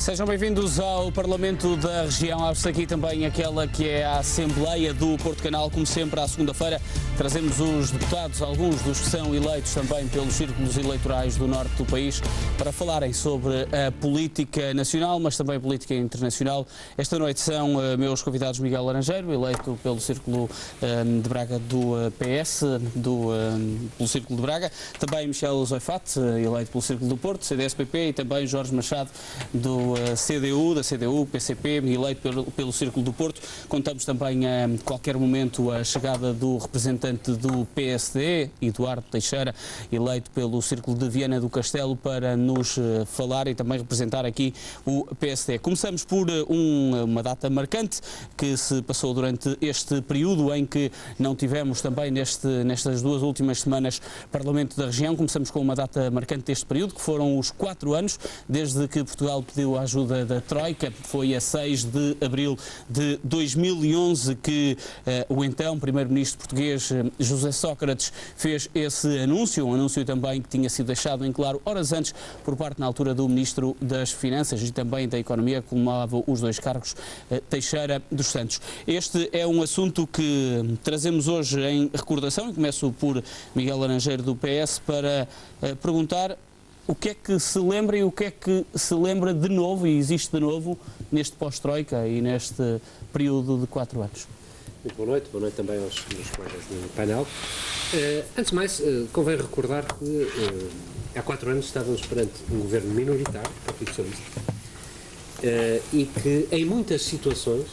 Sejam bem-vindos ao Parlamento da Região. Abre-se aqui também aquela que é a Assembleia do Porto Canal. Como sempre, à segunda-feira, trazemos os deputados, alguns dos que são eleitos também pelos círculos eleitorais do norte do país, para falarem sobre a política nacional, mas também a política internacional. Esta noite são meus convidados Miguel Laranjeiro, eleito pelo Círculo de Braga do PS, pelo Círculo de Braga. Também Michel Zoifat, eleito pelo Círculo do Porto, CDS-PP, e também Jorge Machado, do da CDU, PCP, eleito pelo Círculo do Porto. Contamos também a qualquer momento a chegada do representante do PSD, Eduardo Teixeira, eleito pelo Círculo de Viana do Castelo, para nos falar e também representar aqui o PSD. Começamos por uma data marcante que se passou durante este período em que não tivemos também nestas duas últimas semanas Parlamento da Região. Começamos com uma data marcante deste período, que foram os 4 anos desde que Portugal pediu a ajuda da Troika. Foi a 6 de abril de 2011 que o então primeiro-ministro português José Sócrates fez esse anúncio, um anúncio também que tinha sido deixado em claro horas antes por parte, na altura, do Ministro das Finanças e também da Economia, que colmava os dois cargos, Teixeira dos Santos. Este é um assunto que trazemos hoje em recordação, e começo por Miguel Laranjeiro, do PS, para perguntar o que é que se lembra e o que é que se lembra de novo e existe de novo neste pós-Troika e neste período de 4 anos. Muito boa noite também aos meus colegas do painel. Antes de mais, convém recordar que há 4 anos estávamos perante um governo minoritário, Partido Socialista, e que em muitas situações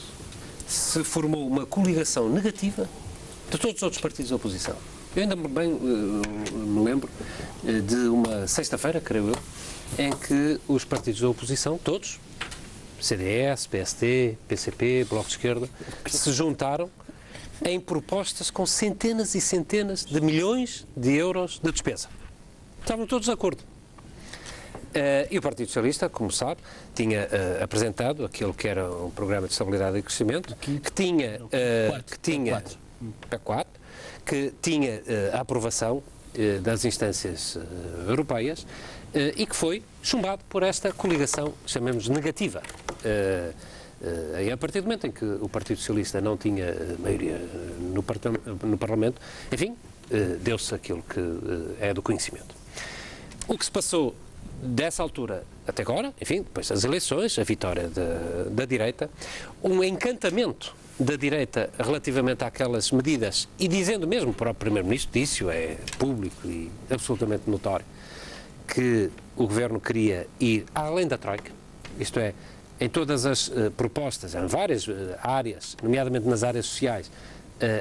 se formou uma coligação negativa de todos os outros partidos da oposição. Eu ainda me lembro de uma sexta-feira, creio eu, em que os partidos da oposição, todos, CDS, PSD, PCP, Bloco de Esquerda, se juntaram em propostas com centenas e centenas de milhões de euros de despesa. Estavam todos de acordo. E o Partido Socialista, como sabe, tinha apresentado aquilo que era um programa de estabilidade e crescimento, que tinha PEC 4, que tinha a aprovação das instâncias europeias e que foi chumbado por esta coligação, chamemos negativa. E a partir do momento em que o Partido Socialista não tinha maioria no Parlamento, enfim, deu-se aquilo que é do conhecimento. O que se passou dessa altura até agora, enfim, depois das eleições, a vitória da direita, um encantamento da direita relativamente àquelas medidas, e dizendo mesmo, o próprio Primeiro-Ministro disse-o, é público e absolutamente notório, que o Governo queria ir além da Troika, isto é, em todas as propostas, em várias áreas, nomeadamente nas áreas sociais,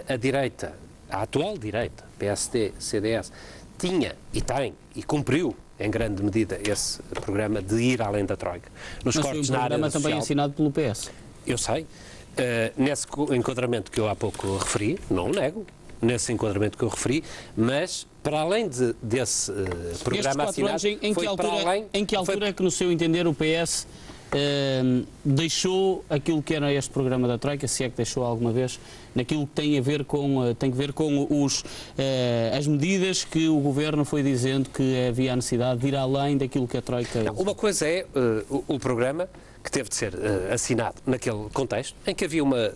a direita, a atual direita, PSD, CDS, tinha e tem e cumpriu em grande medida esse programa de ir além da Troika. Mas foi um programa também assinado pelo PS. Eu sei. Nesse enquadramento que eu há pouco referi, não o nego, nesse enquadramento que eu referi, mas para além desse programa assinado, em que altura é que, no seu entender, o PS deixou aquilo que era este programa da Troika, se é que deixou alguma vez, naquilo que tem a ver com as medidas que o Governo foi dizendo que havia a necessidade de ir além daquilo que a Troika... Não, uma coisa é o programa que teve de ser assinado naquele contexto, em que havia uma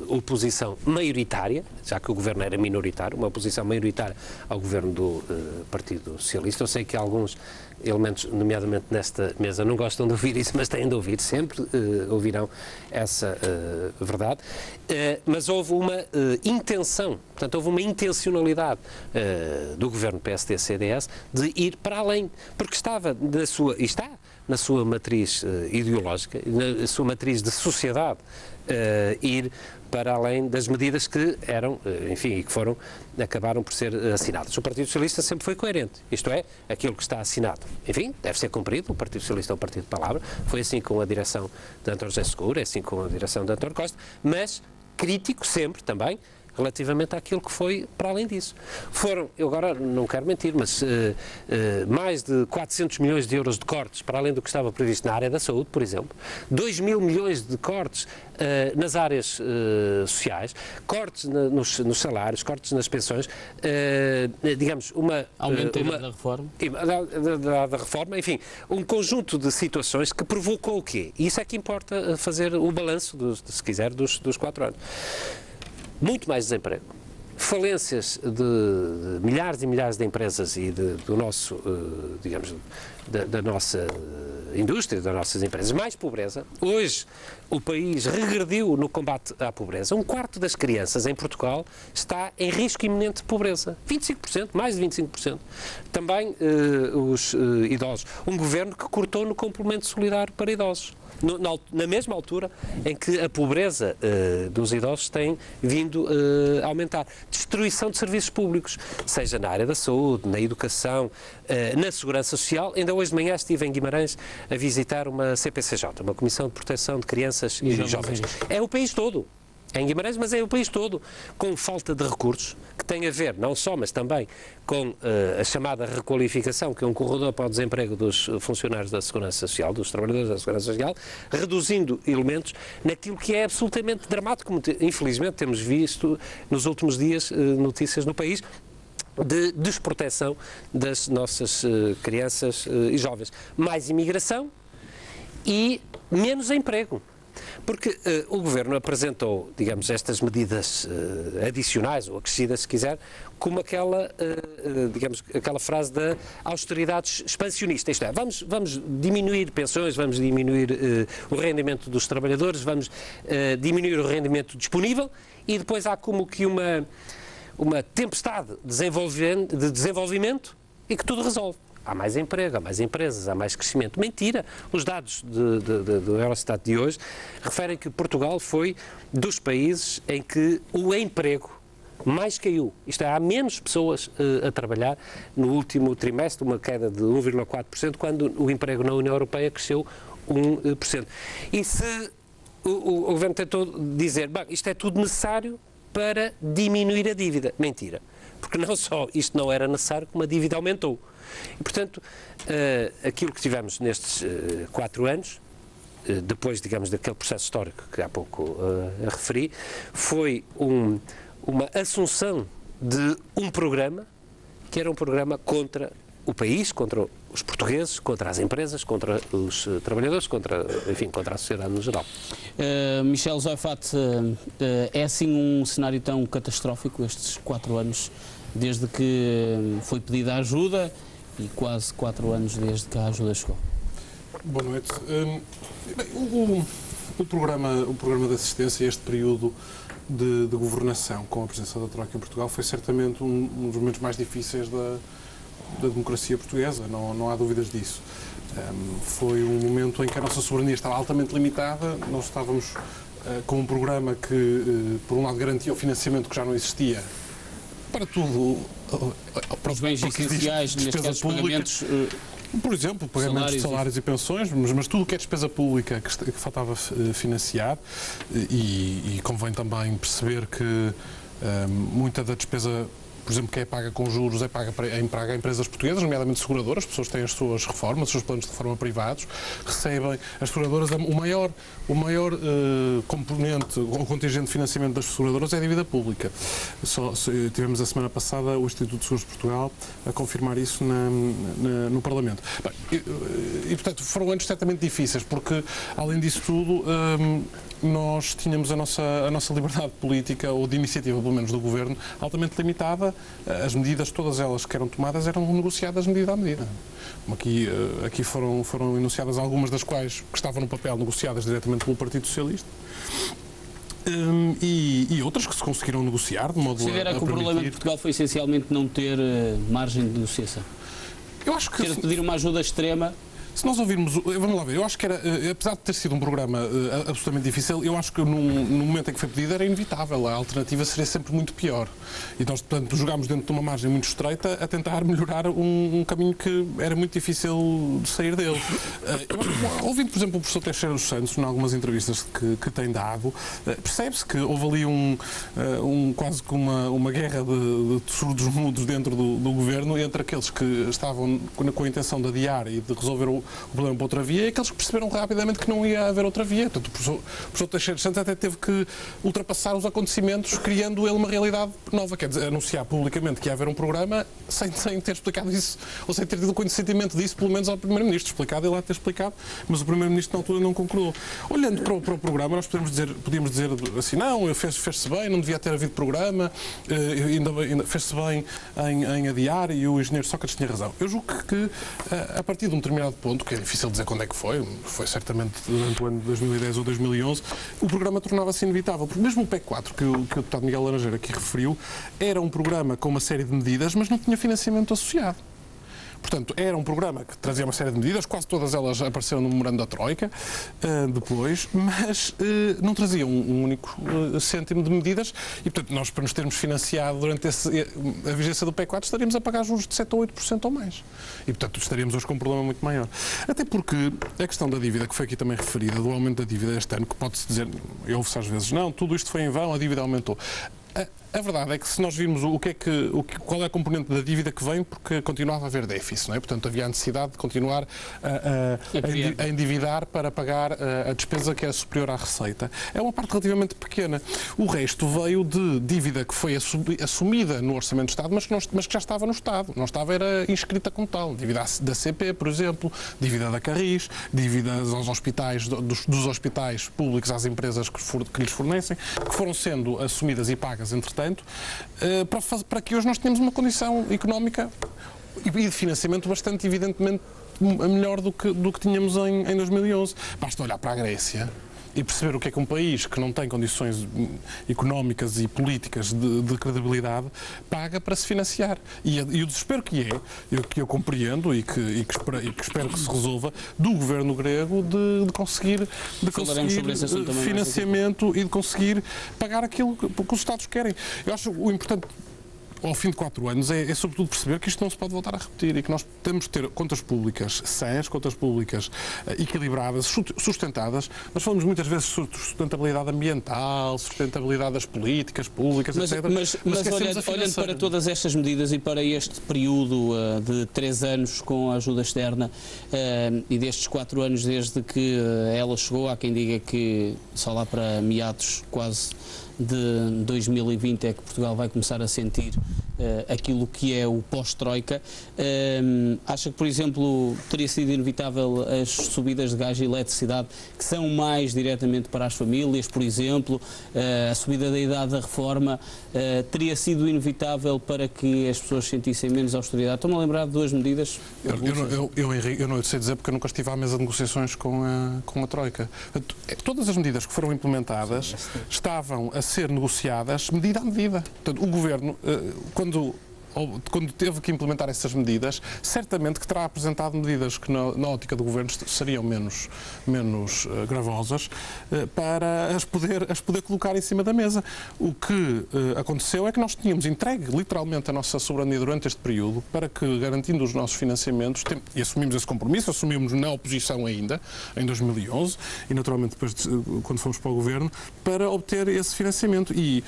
oposição maioritária, já que o Governo era minoritário, uma oposição maioritária ao Governo do Partido Socialista. Eu sei que alguns elementos, nomeadamente nesta mesa, não gostam de ouvir isso, mas têm de ouvir, sempre ouvirão essa verdade. Mas houve uma intenção, portanto, houve uma intencionalidade do Governo PSD-CDS de ir para além, porque estava na sua matriz ideológica, na sua matriz de sociedade, ir para além das medidas que eram, enfim, e que acabaram por ser assinadas. O Partido Socialista sempre foi coerente, isto é, aquilo que está assinado, enfim, deve ser cumprido. O Partido Socialista é um partido de palavra, foi assim com a direção de António José Seguro, é assim com a direção de António Costa, mas crítico sempre também relativamente àquilo que foi para além disso. Foram, eu agora não quero mentir, mas mais de 400 milhões de euros de cortes, para além do que estava previsto na área da saúde, por exemplo, 2 mil milhões de cortes nas áreas sociais, cortes nos salários, cortes nas pensões, digamos, aumento da reforma. Da reforma, enfim, um conjunto de situações que provocou o quê? E isso é que importa fazer o balanço, se quiser, dos 4 anos. Muito mais desemprego, falências de milhares e milhares de empresas e do nosso, digamos, da nossa indústria, das nossas empresas, mais pobreza. Hoje o país regrediu no combate à pobreza. 1/4 das crianças em Portugal está em risco iminente de pobreza. 25%, mais de 25%. Também os idosos. Um governo que cortou no complemento solidário para idosos. Na mesma altura em que a pobreza dos idosos tem vindo a aumentar. Destruição de serviços públicos, seja na área da saúde, na educação, na segurança social. Ainda hoje de manhã estive em Guimarães a visitar uma CPCJ, uma Comissão de Proteção de Crianças e Jovens. É o país todo. Em Guimarães, mas é o país todo, com falta de recursos, que tem a ver, não só, mas também com a chamada requalificação, que é um corredor para o desemprego dos funcionários da Segurança Social, dos trabalhadores da Segurança Social, reduzindo elementos naquilo que é absolutamente dramático, como infelizmente temos visto nos últimos dias notícias no país, de desproteção das nossas crianças e jovens. Mais imigração e menos emprego. Porque o Governo apresentou, digamos, estas medidas adicionais ou acrescidas, se quiser, como aquela, digamos, aquela frase da austeridade expansionista. Isto é, vamos diminuir pensões, vamos diminuir o rendimento dos trabalhadores, vamos diminuir o rendimento disponível e depois há como que uma tempestade de desenvolvimento e que tudo resolve. Há mais emprego, há mais empresas, há mais crescimento. Mentira! Os dados do Eurostat de hoje referem que Portugal foi dos países em que o emprego mais caiu. Isto é, há menos pessoas a trabalhar no último trimestre, uma queda de 1,4%, quando o emprego na União Europeia cresceu 1%. E se o Governo tentou dizer, bem, isto é tudo necessário para diminuir a dívida. Mentira! Porque não só isto não era necessário, como a dívida aumentou. E, portanto, aquilo que tivemos nestes 4 anos, depois, digamos, daquele processo histórico que há pouco referi, foi uma assunção de um programa que era um programa contra o país, contra os portugueses, contra as empresas, contra os trabalhadores, enfim, contra a sociedade no geral. Michel Zoifat, é assim um cenário tão catastrófico estes 4 anos, desde que foi pedida a ajuda e quase 4 anos desde que a ajuda chegou? Boa noite. O programa de assistência, este período de governação com a presença da Troika em Portugal, foi certamente um dos momentos mais difíceis da democracia portuguesa, não há dúvidas disso. Foi um momento em que a nossa soberania estava altamente limitada, nós estávamos com um programa que, por um lado, garantia o financiamento que já não existia para tudo, para os bens essenciais, neste caso, pagamentos. Por exemplo, pagamentos de salários e pensões, mas tudo o que é despesa pública que faltava financiar, e convém também perceber que muita da despesa, por exemplo, que é paga com juros, é paga a empresas portuguesas, nomeadamente seguradoras. As pessoas têm as suas reformas, os seus planos de reforma privados, recebem as seguradoras. O maior componente, o contingente de financiamento das seguradoras é a dívida pública. Tivemos a semana passada o Instituto de Seguros de Portugal a confirmar isso no Parlamento. Bem, e, portanto, foram anos certamente difíceis, porque, além disso tudo, nós tínhamos a nossa liberdade política, ou de iniciativa, pelo menos, do Governo, altamente limitada. As medidas, todas elas que eram tomadas, eram negociadas medida a medida. Aqui foram enunciadas algumas das quais, que estavam no papel, negociadas diretamente pelo Partido Socialista. E outras que se conseguiram negociar de modo a Considera que o problema de Portugal foi essencialmente não ter margem de negociação? Eu acho que ter de pedir uma ajuda extrema Se nós ouvirmos, vamos lá ver, eu acho que era, apesar de ter sido um programa absolutamente difícil, eu acho que no momento em que foi pedido era inevitável, a alternativa seria sempre muito pior. E nós, portanto, jogámos dentro de uma margem muito estreita a tentar melhorar um caminho que era muito difícil de sair dele. Ouvindo, por exemplo, o professor Teixeira dos Santos, em algumas entrevistas que tem dado, percebe-se que houve ali quase que uma guerra de surdos mudos dentro do governo entre aqueles que estavam com a intenção de adiar e de resolver o problema para outra via e aqueles que perceberam rapidamente que não ia haver outra via. Portanto, o professor Teixeira dos Santos até teve que ultrapassar os acontecimentos, criando ele uma realidade nova, quer dizer, anunciar publicamente que ia haver um programa sem ter explicado isso, ou sem ter tido conhecimento disso, pelo menos ao Primeiro-Ministro. Explicado, ele há de ter explicado, mas o Primeiro-Ministro na altura não concordou. Olhando para o programa, nós podíamos dizer assim, não, fez-se bem, não devia ter havido programa, ainda fez-se bem em adiar e o engenheiro Sócrates tinha razão. Eu julgo que a partir de um determinado ponto, que é difícil dizer quando é que foi certamente durante o ano de 2010 ou 2011, o programa tornava-se inevitável. Porque mesmo o PEC 4, que o deputado Miguel Laranjeira aqui referiu, era um programa com uma série de medidas, mas não tinha financiamento associado. Portanto, era um programa que trazia uma série de medidas, quase todas elas apareceram no memorando da Troika depois, mas não trazia um único cêntimo de medidas e, portanto, nós, para nos termos financiado durante a vigência do PEC 4, estaríamos a pagar juros de 7% ou 8% ou mais. E, portanto, estaríamos hoje com um problema muito maior. Até porque a questão da dívida, que foi aqui também referida, do aumento da dívida este ano, que pode-se dizer, ouve-se às vezes, não, tudo isto foi em vão, a dívida aumentou. A verdade é que se nós virmos qual é a componente da dívida que vem, porque continuava a haver déficit, não é? Portanto, havia a necessidade de continuar a endividar para pagar a despesa que era superior à receita. É uma parte relativamente pequena. O resto veio de dívida que foi assumida no Orçamento do Estado, mas que já estava no Estado. Não estava, era inscrita como tal. Dívida da CP, por exemplo, dívida da Carris, dívidas aos hospitais, dos hospitais públicos às empresas que lhes fornecem, que foram sendo assumidas e pagas, entretanto, para que hoje nós tenhamos uma condição económica e de financiamento bastante, evidentemente, melhor do que tínhamos em 2011. Basta olhar para a Grécia e perceber o que é que um país que não tem condições económicas e políticas de credibilidade paga para se financiar. E o desespero que eu compreendo e que espero que se resolva do governo grego de conseguir financiamento e de conseguir pagar aquilo que os Estados querem. Eu acho o importante, ao fim de 4 anos, é sobretudo perceber que isto não se pode voltar a repetir e que nós temos de ter contas públicas sãs, contas públicas equilibradas, sustentadas. Nós falamos muitas vezes sobre sustentabilidade ambiental, sustentabilidade das políticas públicas, etc. Mas olhando para todas estas medidas e para este período de 3 anos com a ajuda externa e destes 4 anos desde que ela chegou, há quem diga que só lá para meados quase de 2020 é que Portugal vai começar a sentir aquilo que é o pós-Troika. Acha que, por exemplo, teria sido inevitável as subidas de gás e eletricidade, que são mais diretamente para as famílias, por exemplo, a subida da idade da reforma, teria sido inevitável para que as pessoas sentissem menos austeridade? Estou-me a lembrar de 2 medidas. Eu não sei dizer porque eu nunca estive à mesa de negociações com a Troika. Todas as medidas que foram implementadas estavam a ser negociadas medida a medida. Portanto, o Governo, quando teve que implementar essas medidas, certamente que terá apresentado medidas que na ótica do Governo seriam menos gravosas para as poder colocar em cima da mesa. O que aconteceu é que nós tínhamos entregue literalmente a nossa soberania durante este período para que, garantindo os nossos financiamentos, e assumimos esse compromisso, assumimos na oposição ainda, em 2011, e naturalmente depois, quando fomos para o Governo, para obter esse financiamento. E,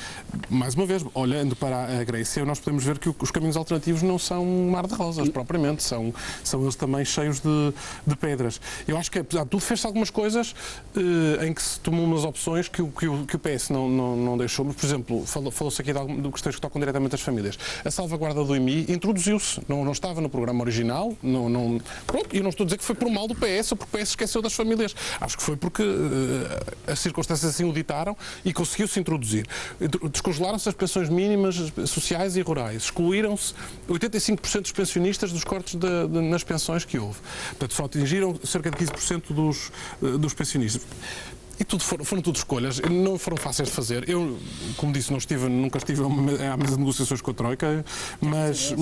mais uma vez, olhando para a Grécia, nós podemos ver que os caminhos alternativos não são um mar de rosas, propriamente, são eles também cheios de pedras. Eu acho que, apesar de tudo, fez-se algumas coisas em que se tomou umas opções que o PS não deixou. Por exemplo, falou-se aqui de questões que tocam diretamente às famílias. A salvaguarda do IMI introduziu-se, não estava no programa original, pronto, e eu não estou a dizer que foi por mal do PS ou porque o PS esqueceu das famílias. Acho que foi porque as circunstâncias assim o ditaram e conseguiu-se introduzir. Descongelaram-se as pensões mínimas sociais e rurais, excluíram-se 85% dos pensionistas dos cortes nas pensões que houve. Portanto, só atingiram cerca de 15% dos pensionistas. E foram tudo escolhas, não foram fáceis de fazer. Eu, como disse, nunca estive à mesa de negociações com a Troika, mas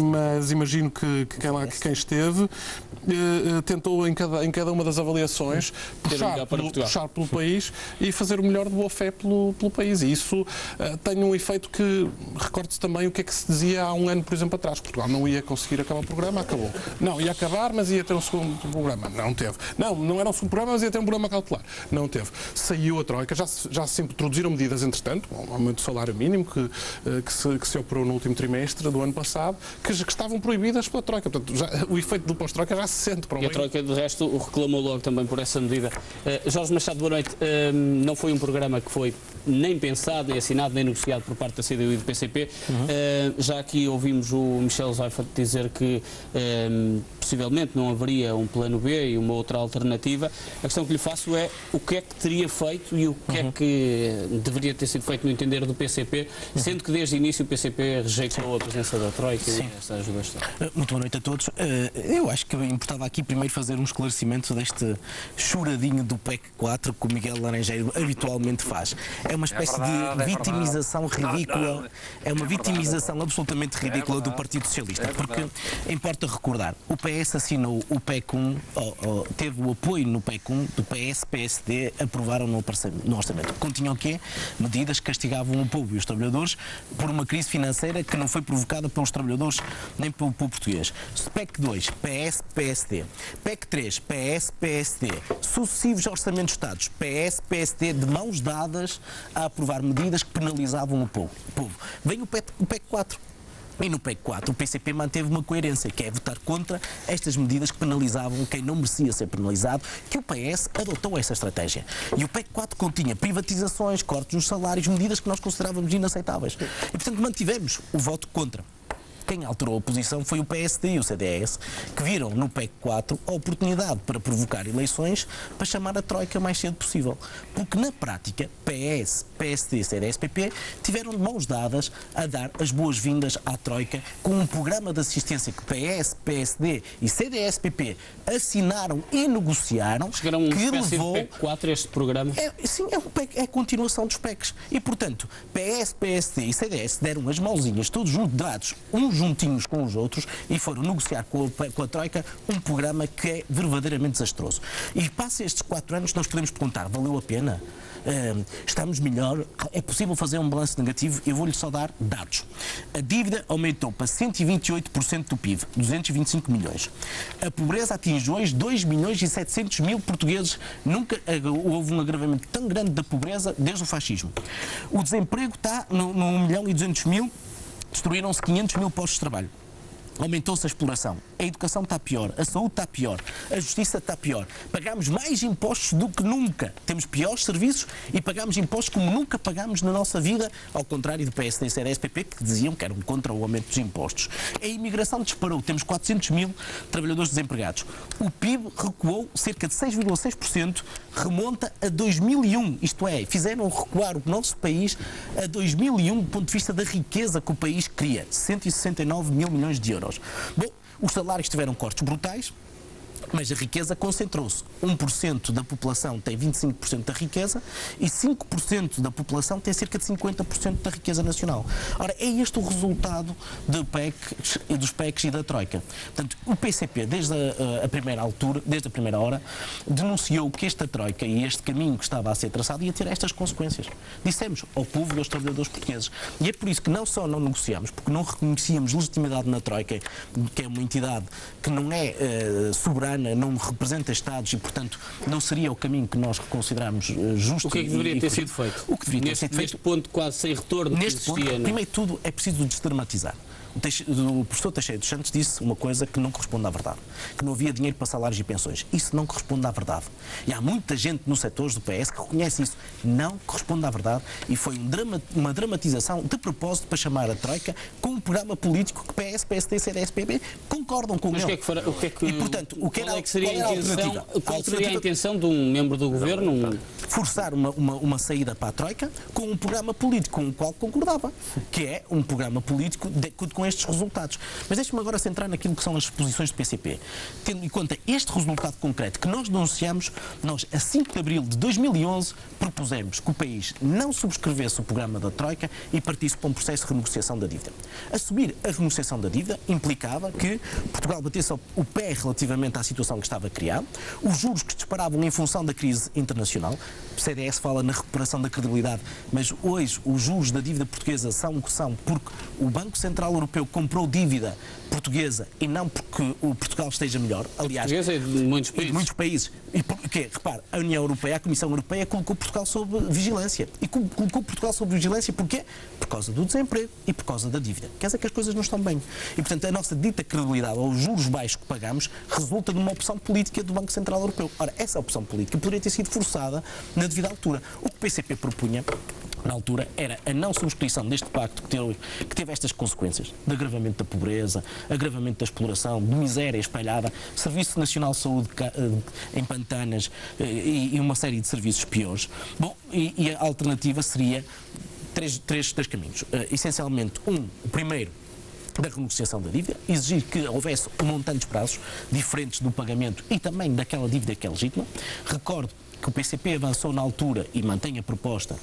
imagino que quem esteve tentou em cada uma das avaliações puxar pelo país e fazer o melhor de boa fé pelo país. E isso tem um efeito que, recorde-se também o que é que se dizia há um ano, por exemplo, atrás. Portugal não ia conseguir acabar o programa, acabou. Não, ia acabar, mas ia ter um segundo programa. Não teve. Não era um segundo programa, mas ia ter um programa cautelar. Não teve. Saiu a Troika, já se introduziram medidas, entretanto, um aumento do salário mínimo que se operou no último trimestre do ano passado, que estavam proibidas pela Troika. Portanto, o efeito do pós-Troika já se sente. E a Troika, de resto, reclamou logo também por essa medida. Jorge Machado, boa noite. Não foi um programa que foi nem pensado, nem assinado, nem negociado por parte da CDU e do PCP. Já aqui ouvimos o Michel Seifert dizer que possivelmente não haveria um plano B e uma outra alternativa. A questão que lhe faço é o que é que teria feito e o que é que deveria ter sido feito no entender do PCP, sendo que desde o início o PCP rejeitou a presença da Troika e esta ajuda. Muito boa noite a todos. Eu acho que importava aqui primeiro fazer um esclarecimento deste choradinho do PEC 4 que o Miguel Laranjeiro habitualmente faz. É uma espécie de vitimização ridícula, é uma vitimização absolutamente ridícula do Partido Socialista, porque importa recordar, o PS assinou o PEC 1, teve o apoio no PEC 1 do PS, PSD, aprovaram no orçamento. Continham o quê? Medidas que castigavam o povo e os trabalhadores por uma crise financeira que não foi provocada pelos trabalhadores nem pelo povo português. PEC 2, PS, PSD. PEC 3, PS, PSD. Sucessivos orçamentos de Estados, PS, PSD, de mãos dadas a aprovar medidas que penalizavam o povo. Vem o PEC 4. E no PEC 4 o PCP manteve uma coerência, que é votar contra estas medidas que penalizavam quem não merecia ser penalizado, que o PS adotou essa estratégia. E o PEC 4 continha privatizações, cortes nos salários, medidas que nós considerávamos inaceitáveis. E, portanto, mantivemos o voto contra. Quem alterou a posição foi o PSD e o CDS, que viram no PEC 4 a oportunidade para provocar eleições para chamar a Troika o mais cedo possível. Porque, na prática, PS, PSD, CDS, PP tiveram de mãos dadas a dar as boas-vindas à Troika com um programa de assistência que PS, PSD e CDS, PP assinaram e negociaram. Chegaram que levou PEC 4 este programa? Sim, é a continuação dos PECs. E, portanto, PS, PSD e CDS deram as mãozinhas todos juntos, uns juntinhos com os outros, e foram negociar com a Troika um programa que é verdadeiramente desastroso. E passa estes 4 anos, nós podemos perguntar, valeu a pena? Estamos melhor? É possível fazer um balanço negativo? Eu vou-lhe só dar dados. A dívida aumentou para 128% do PIB, 225 milhões. A pobreza atinge hoje 2 milhões e 700 mil portugueses. Nunca houve um agravamento tão grande da pobreza desde o fascismo. O desemprego está no 1 milhão e 200 mil. Destruíram-se 500 mil postos de trabalho. Aumentou-se a exploração. A educação está pior, a saúde está pior, a justiça está pior. Pagamos mais impostos do que nunca. Temos piores serviços e pagamos impostos como nunca pagámos na nossa vida, ao contrário do PSD e CDS-PP, que diziam que eram contra o aumento dos impostos. A imigração disparou. Temos 400 mil trabalhadores desempregados. O PIB recuou cerca de 6,6%, remonta a 2001. Isto é, fizeram recuar o nosso país a 2001 do ponto de vista da riqueza que o país cria. 169 mil milhões de euros. Bom, os salários tiveram cortes brutais, mas a riqueza concentrou-se. 1% da população tem 25% da riqueza e 5% da população tem cerca de 50% da riqueza nacional. Ora, é este o resultado dos PECs e da Troika. Portanto, o PCP, desde a primeira hora, denunciou que esta Troika e este caminho que estava a ser traçado ia ter estas consequências. Dissemos ao povo e aos trabalhadores portugueses. E é por isso que não só não negociámos, porque não reconhecíamos legitimidade na Troika, que é uma entidade que não é soberana, não representa Estados e, portanto, não seria o caminho que nós consideramos justo. O que é que deveria ter sido feito? O que deveria ter sido feito? Neste ponto quase sem retorno que existia, primeiro de tudo, é preciso desdramatizar. O professor Teixeira dos Santos disse uma coisa que não corresponde à verdade, que não havia dinheiro para salários e pensões. Isso não corresponde à verdade. E há muita gente nos setores do PS que reconhece isso. Não corresponde à verdade e foi uma dramatização de propósito para chamar a Troika com um programa político que PS, PSD e CDS-PP concordam com ele. E, portanto, qual seria a intenção de um membro do governo? Forçar uma saída para a Troika com um programa político com o qual concordava, que é um programa político com estes resultados. Mas deixe-me agora centrar naquilo que são as posições do PCP. Tendo em conta este resultado concreto que nós denunciamos, nós, a 5 de abril de 2011, propusemos que o país não subscrevesse o programa da Troika e partisse para um processo de renegociação da dívida. Assumir a renegociação da dívida implicava que Portugal batesse o pé relativamente à situação que estava criada, os juros que disparavam em função da crise internacional. O CDS fala na recuperação da credibilidade, mas hoje os juros da dívida portuguesa são o que são porque o Banco Central Europeu comprou dívida portuguesa e não porque o Portugal esteja melhor. Aliás, portuguesa é de muitos países. De muitos países. E porque, repare, a União Europeia, a Comissão Europeia colocou Portugal sob vigilância. E colocou Portugal sob vigilância porquê? Por causa do desemprego e por causa da dívida. Quer dizer que as coisas não estão bem. E, portanto, a nossa dita credibilidade, ou os juros baixos que pagamos, resulta de uma opção política do Banco Central Europeu. Ora, essa opção política poderia ter sido forçada na devida altura. O que o PCP propunha na altura era a não subscrição deste pacto que teve estas consequências de agravamento da pobreza, agravamento da exploração, de miséria espalhada, Serviço Nacional de Saúde em pantanas e uma série de serviços piores. Bom, e a alternativa seria três caminhos. Essencialmente, o primeiro, da renegociação da dívida, exigir que houvesse montantes prazos diferentes do pagamento e também daquela dívida que é legítima. Recordo que o PCP avançou na altura e mantém a proposta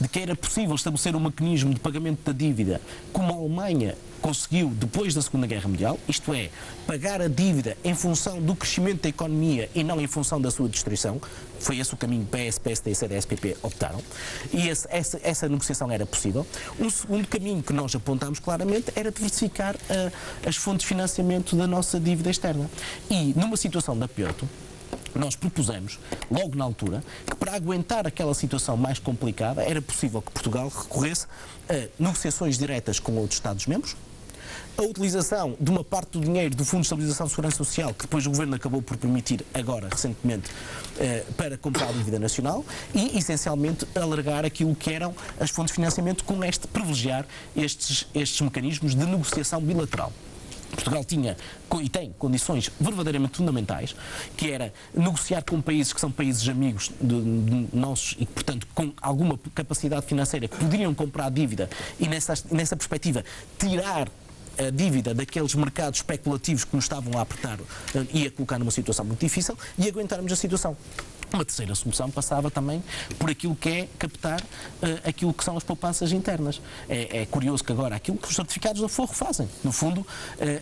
de que era possível estabelecer um mecanismo de pagamento da dívida como a Alemanha conseguiu depois da Segunda Guerra Mundial, isto é, pagar a dívida em função do crescimento da economia e não em função da sua destruição. Foi esse o caminho que PS, PSD e CDS-PP optaram. E essa negociação era possível. Um segundo caminho que nós apontámos claramente era diversificar as fontes de financiamento da nossa dívida externa. E numa situação de aperto, nós propusemos, logo na altura, que para aguentar aquela situação mais complicada era possível que Portugal recorresse a negociações diretas com outros Estados-membros, a utilização de uma parte do dinheiro do Fundo de Estabilização e Segurança Social, que depois o Governo acabou por permitir agora, recentemente, para comprar a dívida nacional e, essencialmente, alargar aquilo que eram as fontes de financiamento com privilegiar estes mecanismos de negociação bilateral. Portugal tinha e tem condições verdadeiramente fundamentais, que era negociar com países que são países amigos de nossos e, portanto, com alguma capacidade financeira que poderiam comprar dívida e, nessa perspectiva, tirar a dívida daqueles mercados especulativos que nos estavam a apertar e a colocar numa situação muito difícil e aguentarmos a situação. Uma terceira solução passava também por aquilo que é captar aquilo que são as poupanças internas. É curioso que agora aquilo que os certificados de aforro fazem, no fundo,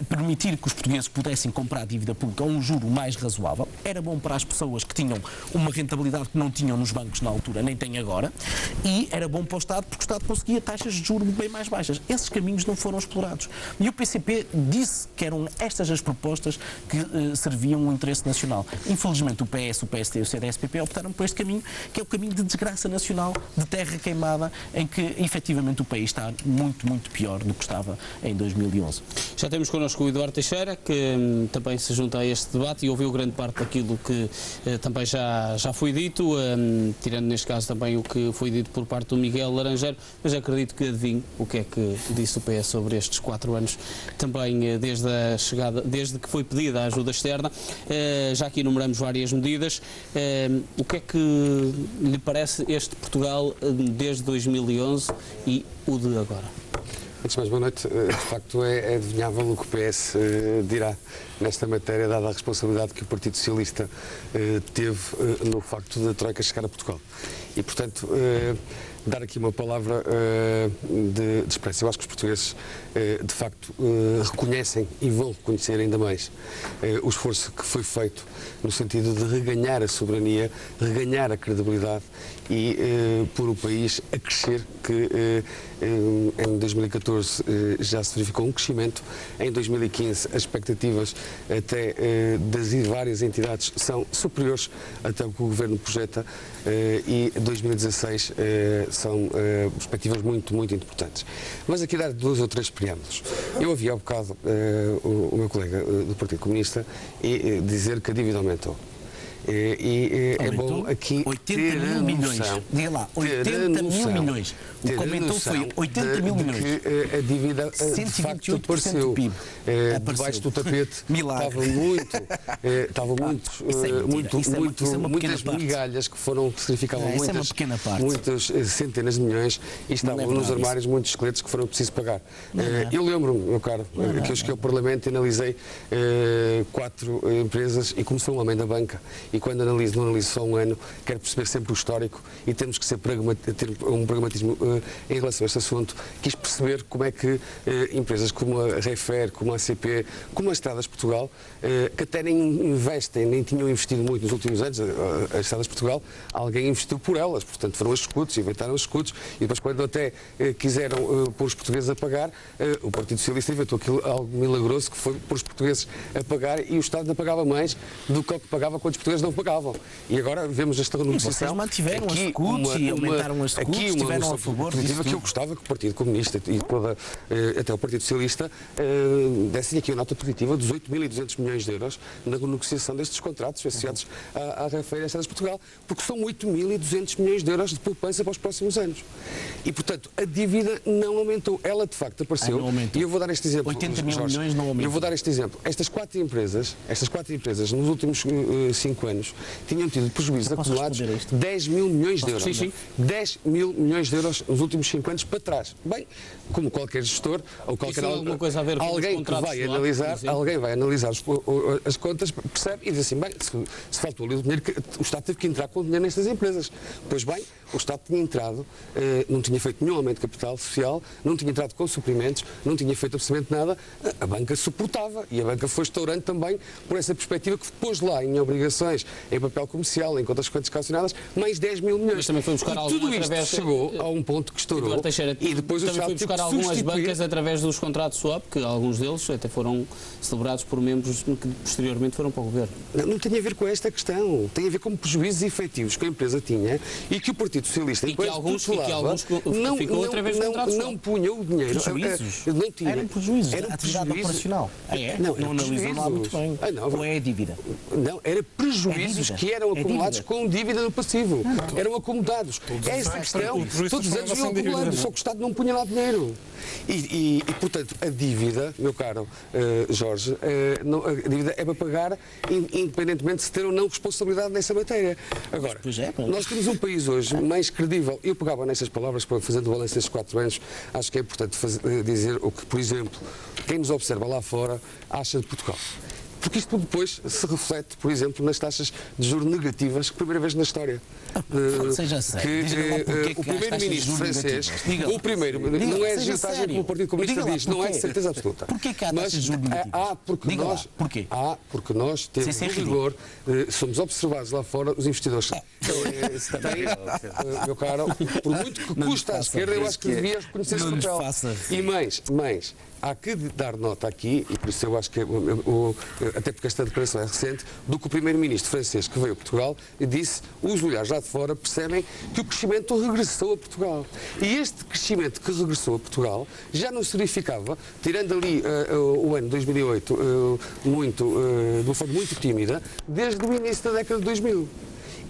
permitir que os portugueses pudessem comprar dívida pública a um juro mais razoável, era bom para as pessoas que tinham uma rentabilidade que não tinham nos bancos na altura, nem têm agora, e era bom para o Estado porque o Estado conseguia taxas de juros bem mais baixas. Esses caminhos não foram explorados. E o PCP disse que eram estas as propostas que serviam o interesse nacional. Infelizmente o PS, o PSD e o CDS optaram por este caminho, que é o caminho de desgraça nacional, de terra queimada, em que efetivamente o país está muito, muito pior do que estava em 2011. Já temos connosco o Eduardo Teixeira, que também se junta a este debate e ouviu grande parte daquilo que também já foi dito, tirando neste caso também o que foi dito por parte do Miguel Laranjeiro, mas acredito que adivinhe o que é que disse o PS sobre estes 4 anos, também desde a chegada, desde que foi pedida a ajuda externa. Já aqui enumeramos várias medidas. O que é que lhe parece este Portugal desde 2011 e o de agora? Antes de mais, boa noite. De facto, é adivinhável o que o PS dirá nesta matéria, dada a responsabilidade que o Partido Socialista teve no facto da Troika chegar a Portugal. E, portanto, dar aqui uma palavra de esperança. Eu acho que os portugueses, de facto, reconhecem e vão reconhecer ainda mais o esforço que foi feito no sentido de reganhar a soberania, reganhar a credibilidade e pôr o país a crescer, que em 2014 já se verificou um crescimento, em 2015 as expectativas até das várias entidades são superiores até o que o Governo projeta e 2016 são perspectivas muito, muito importantes. Mas aqui dar 2 ou 3 preâmbulos. Eu ouvi há bocado o meu colega do Partido Comunista dizer que a dívida aumentou. É bom aqui 80 mil milhões. Diga lá, 80 mil milhões. O que aumentou foi 80 mil milhões. Que a dívida de facto apareceu. Do PIB. Debaixo do tapete Milagre. muitas migalhas que significavam muitas centenas de milhões e estavam nos armários muitos esqueletos que foram preciso pagar. Eu lembro-me, meu caro, que eu cheguei ao Parlamento e analisei 4 empresas e como sou um homem da banca e quando não analiso só um ano, quero perceber sempre o histórico e temos que ter um pragmatismo em relação a este assunto. Quis perceber como é que empresas como a Reifer, como a ACP, como as Estradas de Portugal, que até nem investem, nem tinham investido muito nos últimos anos, as Estradas de Portugal, alguém investiu por elas, portanto foram os escudos, inventaram os escudos e depois quando até quiseram pôr os portugueses a pagar, o Partido Socialista inventou aquilo algo milagroso que foi pôr os portugueses a pagar e o Estado não pagava mais do que pagava quando os portugueses não pagavam. E agora vemos esta renegociação. Vocês mantiveram os escudos e aumentaram os escudos, estiveram a favor disso. Que eu gostava que o Partido Comunista e até o Partido Socialista dessem aqui a nota positiva dos 8.200 milhões de euros na renegociação destes contratos associados à Reifer e às Estradas de Portugal, porque são 8.200 milhões de euros de poupança para os próximos anos. E, portanto, a dívida não aumentou. Ela, de facto, apareceu. E eu vou dar este exemplo. 80 mil milhões não aumentou. Eu vou dar este exemplo. Estas quatro empresas, nos últimos 5 anos, tinham tido prejuízos acumulados de 10 mil milhões de euros. Sim. 10 mil milhões de euros nos últimos 5 anos para trás. Bem, como qualquer gestor ou qualquer alguém que vai analisar, alguém vai analisar as contas, percebe e diz assim, bem, se faltou ali o dinheiro, o Estado teve que entrar com o dinheiro nestas empresas. Pois bem, o Estado tinha entrado, não tinha feito nenhum aumento de capital social, não tinha entrado com suprimentos, não tinha feito absolutamente nada, a banca suportava e a banca foi estourando também por essa perspectiva que pôs lá em obrigações, em papel comercial, em contas correntes calcionadas, mais 10 mil milhões. Mas também foi buscar algum tudo isto chegou a um ponto que estourou e depois o Estado foi buscar algumas bancas através dos contratos swap, que alguns deles até foram celebrados por membros que posteriormente foram para o governo. Não tem a ver com esta questão, tem a ver com prejuízos efetivos que a empresa tinha e que o Partido Socialista, e que alguns ficou através do contrato não punha o dinheiro. Prejuízos? Não tinha. Eram prejuízos. Era atividade operacional. Não analisam lá muito bem. Ou é a dívida? Não, era prejuízos que eram acumulados com dívida no passivo. Eram acomodados. Essa questão, todos os anos iam acumulando, só que o Estado não punha lá dinheiro. E portanto, a dívida, meu caro Jorge, a dívida é para pagar independentemente de se ter ou não responsabilidade nessa matéria. Agora, nós temos um país hoje mais credível. Eu pegava nessas palavras, fazendo o balanço destes 4 anos, acho que é importante dizer o que, por exemplo, quem nos observa lá fora acha de Portugal. Porque isto depois se reflete, por exemplo, nas taxas de juros negativas, que primeira vez na história. O primeiro-ministro francês, não é desvantagem como o Partido Comunista diz, não é de certeza absoluta. Porquê que há taxas de juros negativas? Porque nós temos o rigor, somos observados lá fora, os investidores. Meu caro, por muito que custa à esquerda, eu acho que devia reconhecer esse papel. E mais, há que dar nota aqui, e por isso eu acho que, até porque esta declaração é recente, do que o primeiro-ministro francês que veio a Portugal disse, os olhares lá de fora percebem que o crescimento regressou a Portugal. E este crescimento que regressou a Portugal já não se verificava, tirando ali o ano 2008 de uma forma muito tímida, desde o início da década de 2000.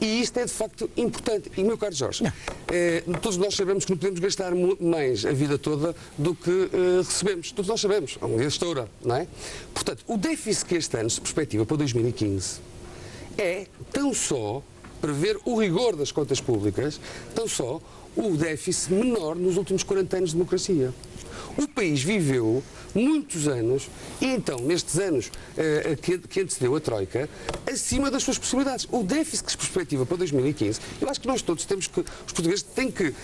E isto é de facto importante. E, meu caro Jorge, todos nós sabemos que não podemos gastar mais a vida toda do que recebemos. Todos nós sabemos. Um dia estoura, não é? Portanto, o déficit que este ano se perspectiva para 2015 é tão só, para ver o rigor das contas públicas, tão só o déficit menor nos últimos 40 anos de democracia. O país viveu muitos anos, e então, nestes anos que antecedeu a Troika, acima das suas possibilidades. O déficit que se perspectiva para 2015, eu acho que nós todos temos que, os portugueses têm que,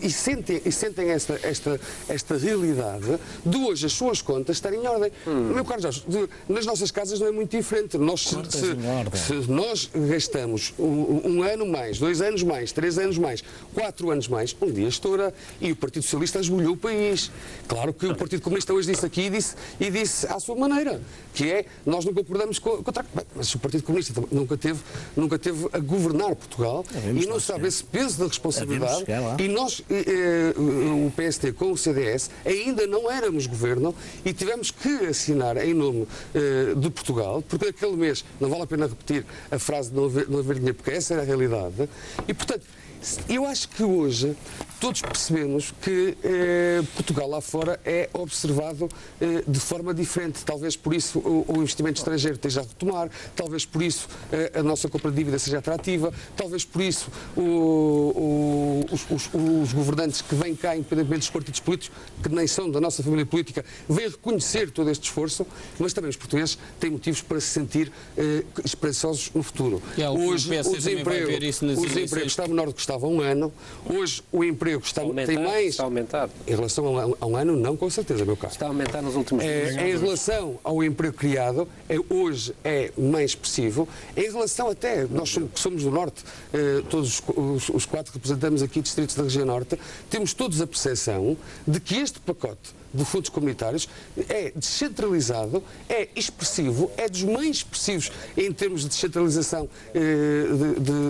e sentem esta realidade de hoje as suas contas estarem em ordem. Meu caro Jorge, nas nossas casas não é muito diferente. Se nós gastamos um ano mais, 2 anos mais, 3 anos mais, 4 anos mais, um dia estoura e o Partido Socialista esmolhou o país. Claro que o Partido Comunista hoje disse aqui e disse à sua maneira, que é, nós não concordamos com a troika. Mas o Partido Comunista nunca teve a governar Portugal e não sabe esse peso da responsabilidade. E nós, o PSD com o CDS, ainda não éramos governo e tivemos que assinar em nome de Portugal, porque naquele mês, não vale a pena repetir a frase de não haver dinheiro, porque essa era a realidade. E, portanto, eu acho que hoje todos percebemos que Portugal lá fora é observado de forma diferente. Talvez por isso o investimento estrangeiro esteja a retomar, talvez por isso a nossa compra de dívida seja atrativa, talvez por isso os governantes que vêm cá, independentemente dos partidos políticos, que nem são da nossa família política, vêm reconhecer todo este esforço, mas também os portugueses têm motivos para se sentir esperançosos no futuro. Hoje o desemprego está menor do que estava há um ano, hoje o emprego está a aumentar. Em relação a um ano, não, com certeza, meu caro. Está a aumentar nos últimos anos. Em relação ao emprego criado, hoje é mais expressivo. Em relação até, nós somos do Norte, todos os 4 representamos aqui distritos da região Norte, temos todos a percepção de que este pacote de fundos comunitários é descentralizado, é expressivo, é dos mais expressivos em termos de descentralização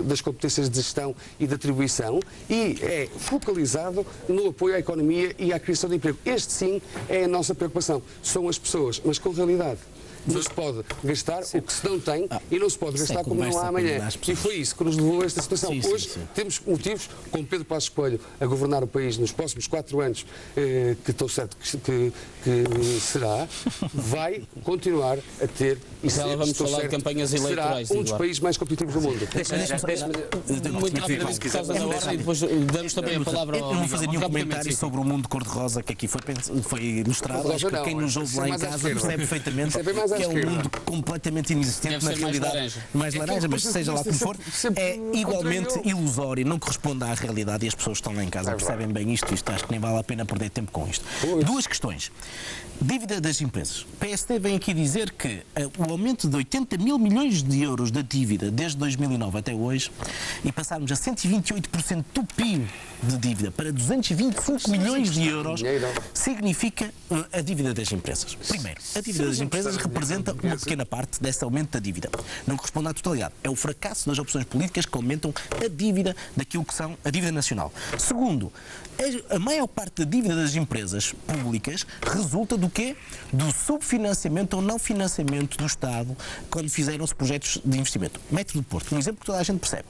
das competências de gestão e de atribuição e é focalizado no apoio à economia e à criação de emprego. Este sim é a nossa preocupação. São as pessoas, mas com realidade. Não se pode gastar o que se não tem e não se pode gastar como não há amanhã. E foi isso que nos levou a esta situação. Hoje temos motivos, com Pedro Passos Coelho a governar o país nos próximos 4 anos, que estou certo que será, vai continuar a ter e já vamos falar de campanhas eleitorais. Será um dos países mais competitivos do mundo. Muito rapidamente, por causa da ordem, e depois damos também a palavra ao Miguel. Eu não vou fazer nenhum comentário sobre o mundo cor-de-rosa que aqui foi mostrado. Acho que quem nos ouve lá em casa percebe perfeitamente que é um mundo completamente inexistente na realidade. Mais laranja, mas seja lá como for, é igualmente ilusório, não corresponde à realidade e as pessoas que estão lá em casa percebem bem isto. Acho que nem vale a pena perder tempo com isto. Duas questões. Dívida das empresas. O PSD vem aqui dizer que o aumento de 80 mil milhões de euros da dívida desde 2009 até hoje e passarmos a 128% do PIB de dívida para 225 milhões de euros significa a dívida das empresas. Primeiro, a dívida das empresas representa uma pequena parte desse aumento da dívida. Não corresponde à totalidade. É o fracasso das opções políticas que aumentam a dívida daquilo que são a dívida nacional. Segundo, a maior parte da dívida das empresas públicas resulta do quê? Do subfinanciamento ou não financiamento do Estado quando fizeram-se projetos de investimento. Metro do Porto, um exemplo que toda a gente percebe.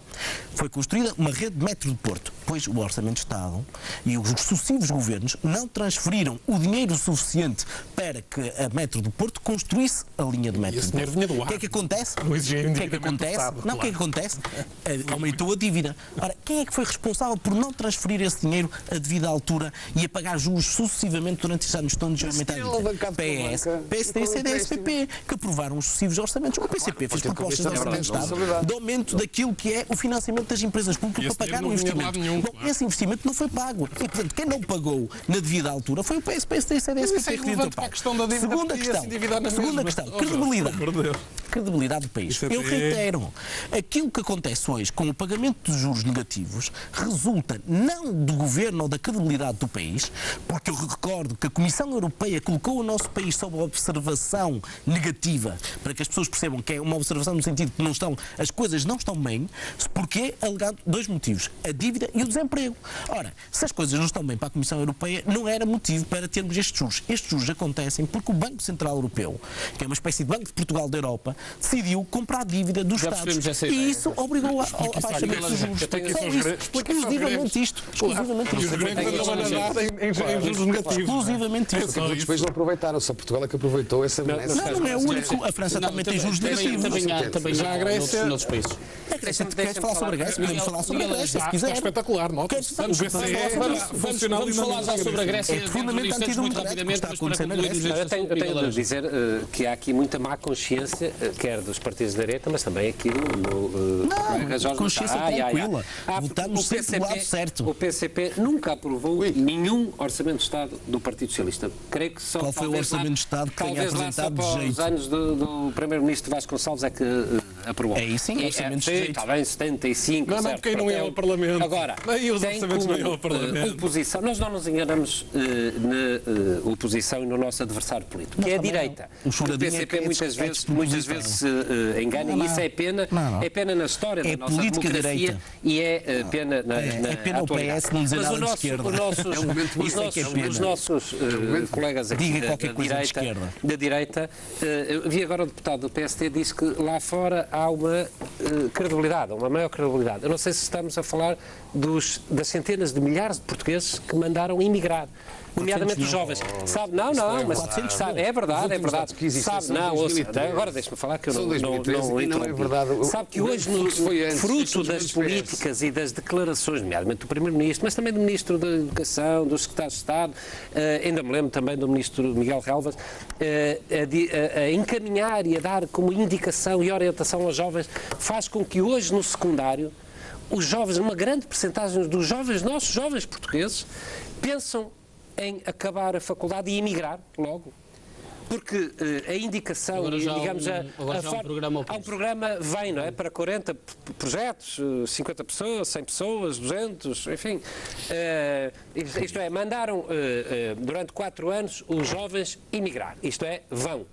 Foi construída uma rede de metro do Porto, pois o Orçamento de Estado e os sucessivos governos não transferiram o dinheiro suficiente para que a Metro do Porto construísse a linha de metro do Porto. O que é que acontece? O que é que acontece? Não, o que é que acontece? Aumentou a dívida. Ora, quem é que foi responsável por não transferir esse dinheiro a devida altura e a pagar juros sucessivamente durante esses anos todos e aumentar a dívida? PS, PSD, CDS, PP, que aprovaram os sucessivos orçamentos. O PCP fez propostas de orçamento de Estado de aumento daquilo que é o financiamento das empresas públicas para pagar o investimento. Bom, esse investimento não foi pago. E, portanto, quem não pagou na devida altura foi o PS, PSD e CDS, PP que deu pago. Segunda questão, credibilidade do país. Eu reitero, aquilo que acontece hoje com o pagamento de juros negativos resulta não do governo ou da credibilidade do país, porque eu recordo que a Comissão Europeia colocou o nosso país sob observação negativa, para que as pessoas percebam que é uma observação no sentido que as coisas não estão bem, porque alegando 2 motivos, a dívida e o desemprego. Ora, se as coisas não estão bem para a Comissão Europeia, não era motivo para termos estes juros. Estes juros acontecem porque o Banco Central Europeu, que é uma espécie de Banco de Portugal da Europa, decidiu comprar a dívida dos Estados. E isso obrigou ao baixamento dos juros. Exclusivamente isto. Exclusivamente isto. Exclusivamente isto. Os países não aproveitaram, só Portugal é que aproveitou essa benesse. Não é o único. A França também tem juros negativos. Também há noutros países. A Grécia, queres falar sobre a Grécia? Podemos falar sobre a Grécia, se quiser. Está espetacular, não? Vamos falar já sobre a Grécia. É profundamente antidemocrático o que está a acontecer na Grécia. Eu tenho de dizer que há aqui muita má consciência, quer dos partidos de direita, mas também aqui no consciência tranquila. Votamos sempre do lado certo. O PCP nunca aprovou nenhum orçamento de Estado do Partido Socialista. Creio que só qual foi o orçamento de Estado que tenha apresentado de jeito? Os anos do primeiro-ministro Vasco Gonçalves é que aprovou. É isso, sim, orçamentos de jeito. Está bem, 75, Não, certo, quem não ia ao Parlamento. Agora, Nem os tem orçamentos não como iam ao Parlamento. oposição, nós não nos enganamos na oposição e no nosso adversário político, que é a direita. O O choradinho PCP é muitas vezes engana, e isso é pena, Não. é pena na história É da nossa política democracia direita. e é pena na É pena o atualidade. PS não dizer Mas nada de os esquerda. os nossos colegas aqui Diga qualquer coisa de esquerda. da direita, eu vi agora o deputado do PSD diz que lá fora há uma credibilidade, uma maior credibilidade. Eu não sei se estamos a falar das centenas de milhares de portugueses que mandaram emigrar. Nomeadamente os jovens. Sabe, não, mas sabe, é verdade, é verdade. Sabe, não, ouça, agora deixa-me falar que eu não é verdade. Sabe que hoje, fruto das políticas e das declarações, nomeadamente do Primeiro-Ministro, mas também do Ministro da Educação, do Secretário de Estado, ainda me lembro também do Ministro Miguel Relvas, a encaminhar e a dar como indicação e orientação aos jovens, faz com que hoje no secundário os jovens, uma grande percentagem dos jovens, nossos jovens portugueses, pensam em acabar a faculdade e emigrar logo. Porque a indicação, agora já digamos, há um programa vem, não é? Para 40 projetos, 50 pessoas, 100 pessoas, 200, enfim. Isto é, mandaram durante 4 anos os jovens emigrar. Isto é, vão.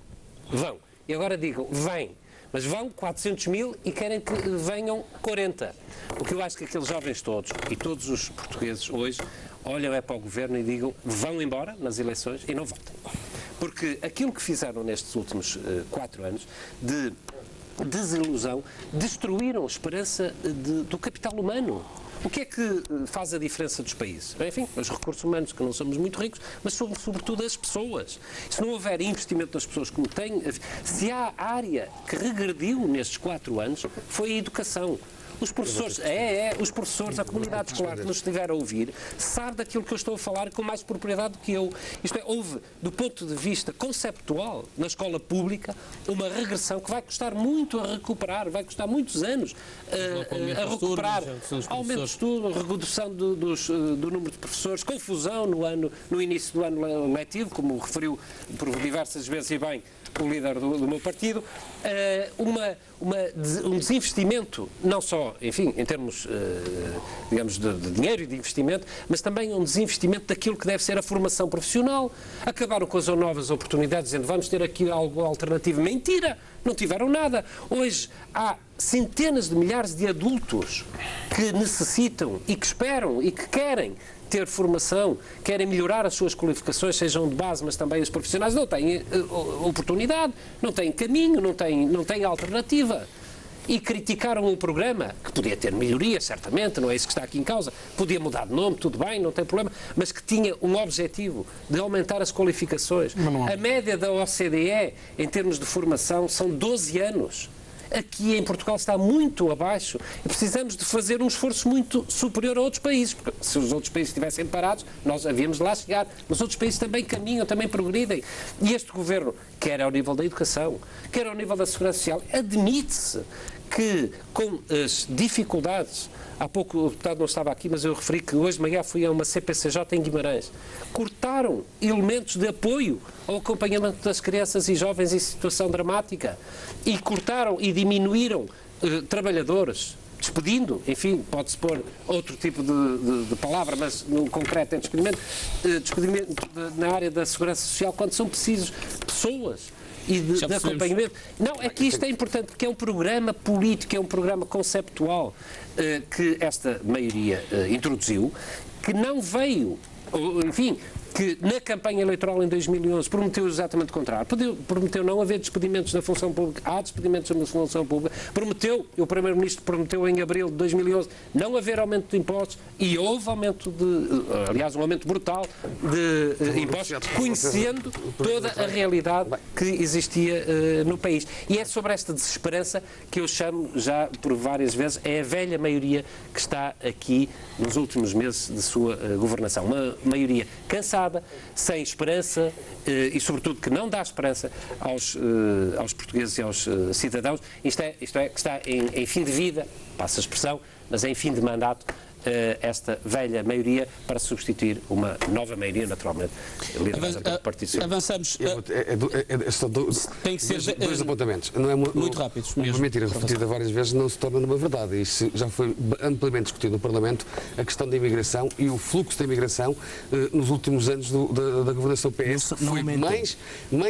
E agora digam, vêm. Mas vão 400 mil e querem que venham 40. O que eu acho que aqueles jovens todos, e todos os portugueses hoje, olham para o governo e digam, vão embora nas eleições e não votem. Porque aquilo que fizeram nestes últimos 4 anos de desilusão, destruíram a esperança do capital humano. O que é que faz a diferença dos países? Enfim, os recursos humanos, que não somos muito ricos, mas sobretudo as pessoas. Se não houver investimento nas pessoas como tem, se há área que regrediu nestes 4 anos, foi a educação. Os professores, os professores, a comunidade escolar que nos estiver a ouvir, sabe daquilo que eu estou a falar com mais propriedade do que eu. Isto é, houve, do ponto de vista conceptual, na escola pública, uma regressão que vai custar muito a recuperar, vai custar muitos anos a recuperar. Aumento de estudo, redução do número de professores, confusão no início do ano letivo, como referiu por diversas vezes e bem o líder do meu partido, um desinvestimento, não só, enfim, em termos, digamos, de dinheiro e de investimento, mas também um desinvestimento daquilo que deve ser a formação profissional. Acabaram com as novas oportunidades, dizendo vamos ter aqui algo alternativo. Mentira! Não tiveram nada. Hoje há centenas de milhares de adultos que necessitam e que esperam e que querem ter formação, querem melhorar as suas qualificações, sejam de base, mas também as profissionais, não têm oportunidade, não têm caminho, não têm alternativa. E criticaram um programa que podia ter melhoria, certamente, não é isso que está aqui em causa, podia mudar de nome, tudo bem, não tem problema, mas que tinha um objetivo de aumentar as qualificações. A média da OCDE, em termos de formação, são 12 anos. Aqui em Portugal está muito abaixo e precisamos de fazer um esforço muito superior a outros países, porque se os outros países estivessem parados, nós havíamos de lá chegar, mas outros países também caminham, também progridem. E este governo, quer ao nível da educação, quer ao nível da segurança social, admite-se que com as dificuldades, há pouco o deputado não estava aqui, mas eu referi que hoje de manhã fui a uma CPCJ em Guimarães, cortaram elementos de apoio ao acompanhamento das crianças e jovens em situação dramática e cortaram e diminuíram trabalhadores, despedindo, enfim, pode-se pôr outro tipo de palavra, mas no concreto é despedimento na área da segurança social, quando são precisos pessoas e de acompanhamento. Não, é que isto é importante, porque é um programa político, é um programa conceptual que esta maioria introduziu, que não veio, enfim, que na campanha eleitoral em 2011 prometeu exatamente o contrário. Prometeu não haver despedimentos na função pública, há despedimentos na função pública, o Primeiro-Ministro prometeu em abril de 2011 não haver aumento de impostos e houve aumento aliás, um aumento brutal de impostos, conhecendo toda a realidade que existia no país. E é sobre esta desesperança que eu chamo já por várias vezes, é a velha maioria que está aqui nos últimos meses de sua governação. Uma maioria cansada, sem esperança e, sobretudo, que não dá esperança aos portugueses e aos cidadãos. Isto é, que está em fim de vida, passa a expressão, mas em fim de mandato, esta velha maioria para substituir uma nova maioria, naturalmente, liderada pelo Partido Socialista. Avançamos. Tem que ser dois apontamentos. Não é muito rápidos mesmo. Uma mentira repetida várias vezes não se torna numa verdade. Isso já foi amplamente discutido no Parlamento, a questão da imigração e o fluxo da imigração nos últimos anos da governação PS foi mais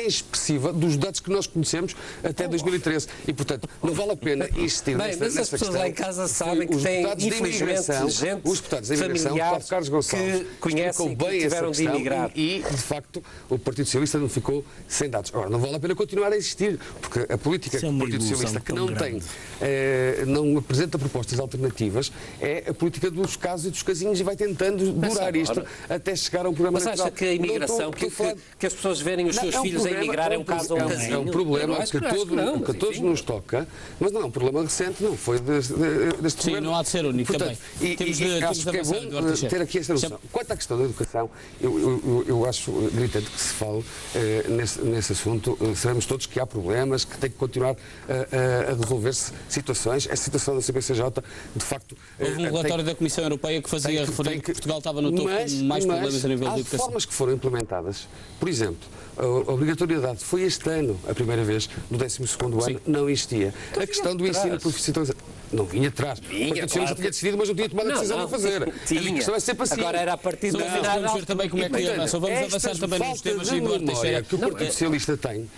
expressiva dos dados que nós conhecemos até 2013. E, portanto, não vale a pena insistir nesta questão. Mas as pessoas lá em casa sabem que têm, infelizmente, os deputados da imigração, familiares Carlos Gonçalves, que conhecem bem que tiveram de emigrar. E, de facto, o Partido Socialista não ficou sem dados. Agora, não vale a pena continuar a existir, porque a política do Partido Socialista, que não tem, não apresenta propostas alternativas, é a política dos casos e dos casinhos e vai tentando durar isto até chegar a um programa natural. Mas acha que a imigração, que as pessoas verem os seus filhos a emigrar é um caso ou um casinho? É um problema que todos nos toca, mas não é um problema recente, não foi deste governo. Sim, não há de ser único também. E acho que é bom ter aqui esta noção. Quanto à questão da educação, eu acho gritante que se fale nesse assunto. Sabemos todos que há problemas, que tem que continuar a resolver-se situações. Essa situação da CPCJ, de facto... Houve um relatório da Comissão Europeia que fazia referir que Portugal estava no topo com mais problemas a nível de educação. Há formas que foram implementadas. Por exemplo, a obrigatoriedade foi este ano, a primeira vez, no 12º ano, não existia. A questão do ensino profissionalizante. Não vinha atrás. O Partido Socialista tinha decidido, mas não tinha tomado a decisão de fazer. A questão é sempre assim. Agora era a partir do final. Vamos ver também como é que avança. Vamos avançar também nos temas de Eduardo Teixeira. Que o Partido Socialista tem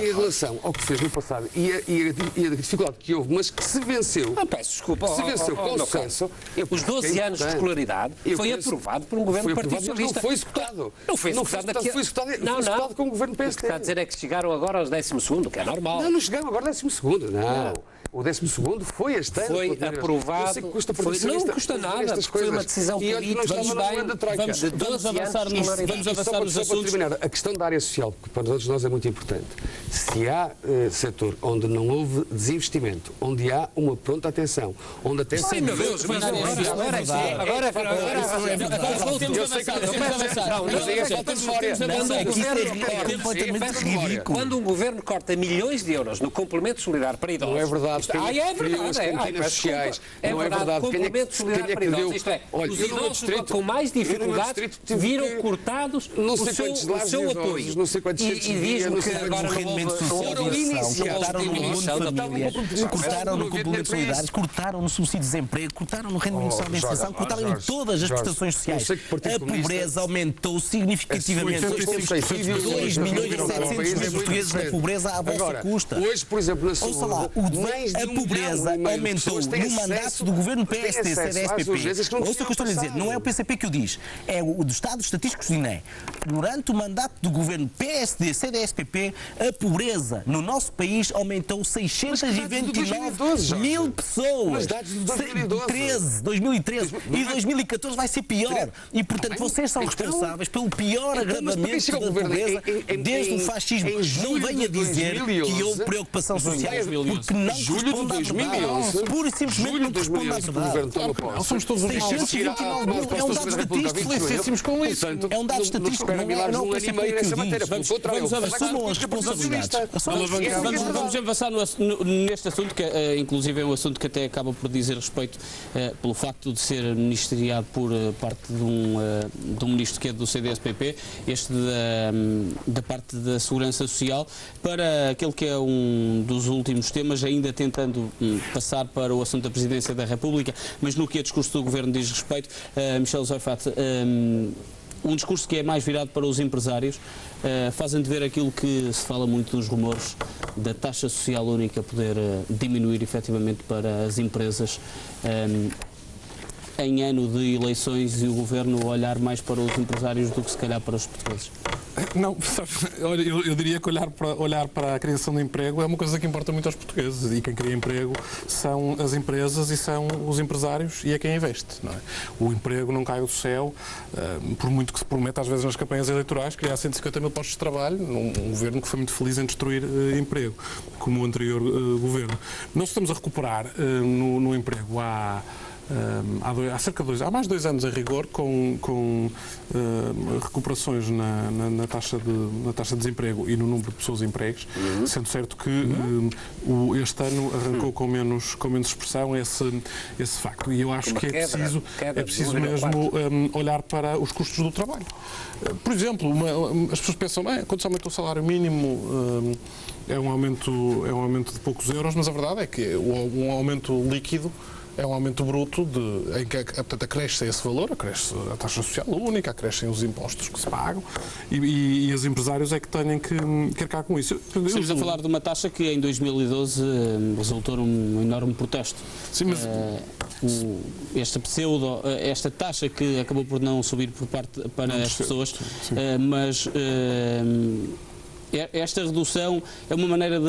em relação ao que fez no passado e a dificuldade que houve, mas que se venceu. Peço desculpa. Se venceu com sucesso. Os 12 anos de escolaridade foi aprovado por um governo do Partido Socialista. Não foi executado. Não foi executado. Foi executado com o governo PSD. O que está a dizer é que chegaram agora aos 12º, que é normal. Não chegaram agora ao 12º. Não. O 12º foi este ano. Foi aprovado. Não custa nada, foi uma decisão política. Vamos avançar nos assuntos. Para terminar, a questão da área social, que para todos nós é muito importante. Se há setor onde não houve desinvestimento, onde há uma pronta atenção, onde até... Ai, meu Deus, mas agora quando um governo corta milhões de euros no complemento solidário para idosos... Não é verdade. É verdade. Sociais. Não é verdade. Complemento solidário para idosos. Isto é, os idosos com mais dificuldades viram cortados o seu apoio. Não sei quantos e diz-me que agora o rendimento social cortaram no complemento solidário, cortaram no subsídio de desemprego, cortaram no rendimento social de inserção, cortaram em todas as prestações sociais. A pobreza aumentou significativamente. 2 milhões e 700 mil portugueses na pobreza à vossa custa. Hoje, por exemplo, na saúde, a pobreza aumentou no mandato do governo PSD, CDS-PP. Ouça o que eu estou a dizer, não é o PCP que o diz, é o do Estado Estatísticos do INE. Durante o mandato do governo PSD, CDS-PP, a pobreza no nosso país aumentou 629 mil pessoas. 2013. E 2014 vai ser pior. E, portanto, vocês são responsáveis pelo pior agravamento da pobreza desde o fascismo. Não venha dizer que houve preocupação social, porque não julho de 2011, pura e simplesmente não corresponde à verdade. Somos todos 629 mil, é um dado estatístico. Felicíssimos com isso. É um dado estatístico, não é o PCP que o diz. Assumam as responsabilidades. Vamos avançar neste assunto, que inclusive é um assunto que até acaba por dizer respeito pelo facto de ser ministeriado por parte de um ministro que é do CDS-PP, este da parte da Segurança Social, para aquele que é um dos últimos temas, ainda tentando passar para o assunto da Presidência da República, mas no que a discurso do Governo diz respeito, Michel Zoifat, um discurso que é mais virado para os empresários, fazem de ver aquilo que se fala muito dos rumores da taxa social única poder diminuir efetivamente para as empresas em ano de eleições e o Governo olhar mais para os empresários do que se calhar para os portugueses? Não, eu diria que olhar para a criação de emprego é uma coisa que importa muito aos portugueses, e quem cria emprego são as empresas e são os empresários, e é quem investe, não é? O emprego não cai do céu, por muito que se prometa às vezes nas campanhas eleitorais criar 150 mil postos de trabalho, num governo que foi muito feliz em destruir emprego, como o anterior governo. Nós estamos a recuperar no emprego há há cerca de há mais de 2 anos, a rigor, com recuperações na taxa de desemprego e no número de pessoas empregues, sendo certo que este ano arrancou com menos expressão esse facto. E eu acho que é preciso mesmo olhar para os custos do trabalho. Por exemplo, as pessoas pensam, quando se aumenta o salário mínimo, é um aumento de poucos euros, mas a verdade é que um aumento líquido é um aumento bruto em que, portanto, acresce esse valor, acresce a taxa social única, acrescem os impostos que se pagam e os empresários é que têm que arcar com isso. Estamos a falar de uma taxa que em 2012 resultou num enorme protesto. Sim, mas esta taxa que acabou por não subir para as pessoas, mas esta redução é uma maneira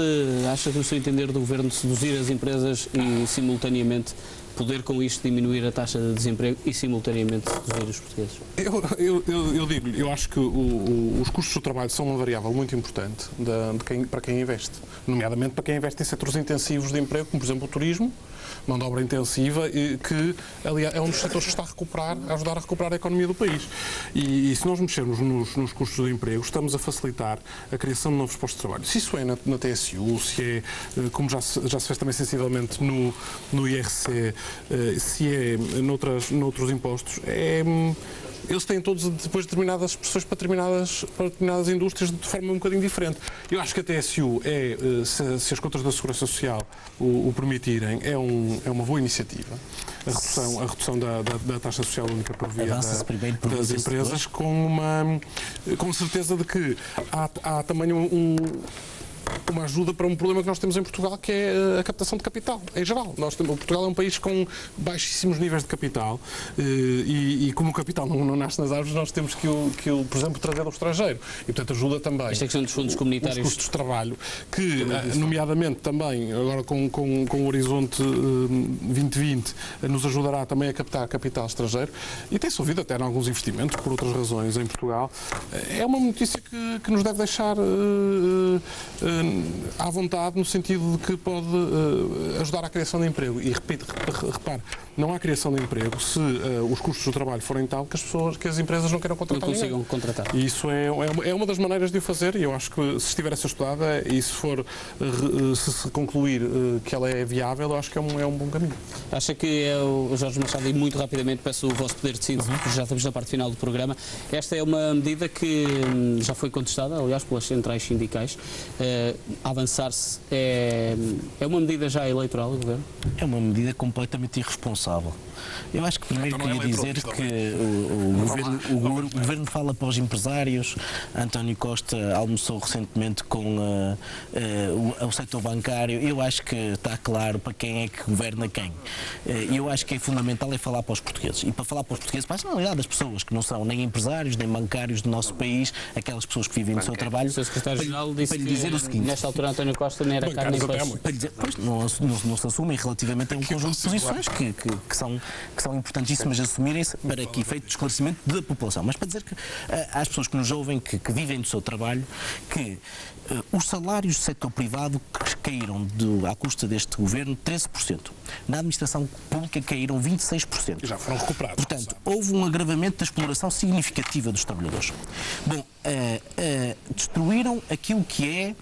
acha que no seu entender, do Governo de seduzir as empresas e simultaneamente poder com isto diminuir a taxa de desemprego e simultaneamente reduzir os portugueses? Eu digo-lhe, eu acho que os custos do trabalho são uma variável muito importante para quem investe, nomeadamente para quem investe em setores intensivos de emprego, como por exemplo o turismo, mão de obra intensiva, que aliás, é um dos setores que está a ajudar a recuperar a economia do país. E se nós mexermos nos custos de emprego, estamos a facilitar a criação de novos postos de trabalho. Se isso é na TSU, se é, como já se fez também sensivelmente no IRC, se é noutros impostos, eles têm todos depois determinadas expressões para determinadas indústrias de forma um bocadinho diferente. Eu acho que a TSU se as contas da Segurança Social o permitirem, é uma boa iniciativa. A redução da taxa social única por via das empresas, com certeza de que há também uma ajuda para um problema que nós temos em Portugal, que é a captação de capital, em geral. Portugal é um país com baixíssimos níveis de capital e como o capital não nasce nas árvores, nós temos que o, por exemplo, trazer do estrangeiro. E, portanto, ajuda também. Esta questão dos fundos comunitários. Os custos de trabalho, que, nomeadamente, também, agora com o Horizonte 2020, nos ajudará também a captar capital estrangeiro e tem-se ouvido até em alguns investimentos, por outras razões, em Portugal. É uma notícia que nos deve deixar à vontade, no sentido de que pode ajudar à criação de emprego. E repare, não há criação de emprego se os custos do trabalho forem tal que as empresas não queiram contratar. Não consigam contratar. E isso é uma das maneiras de o fazer, e eu acho que se estiver a ser estudada e se concluir que ela é viável, eu acho que é um bom caminho. Acha que é o Jorge Machado, e muito rapidamente peço o vosso poder de síntese, porque já estamos na parte final do programa. Esta é uma medida que já foi contestada, aliás, pelas centrais sindicais. Avançar-se é uma medida já eleitoral do Governo? É uma medida completamente irresponsável. Eu acho que primeiro queria dizer que o Governo fala para os empresários. António Costa almoçou recentemente com o setor bancário. Eu acho que está claro para quem é que governa quem. Eu acho que é fundamental falar para os portugueses. E para falar para os portugueses, para a generalidade das pessoas que não são nem empresários, nem bancários do nosso país, aquelas pessoas que vivem do seu trabalho. O Sr. Secretário-Geral disse para lhe dizer o seguinte: nesta altura António Costa nem era carne e peixe. Para dizer, pois, não se assumem relativamente a um conjunto de posições que são importantíssimas assumirem-se para que efeito de esclarecimento da população. Mas para dizer que às pessoas que nos ouvem, que vivem do seu trabalho, que os salários do setor privado caíram à custa deste governo 13%. Na administração pública caíram 26%. E já foram recuperados. Portanto, houve um agravamento da exploração significativa dos trabalhadores. Bom, destruíram aquilo que é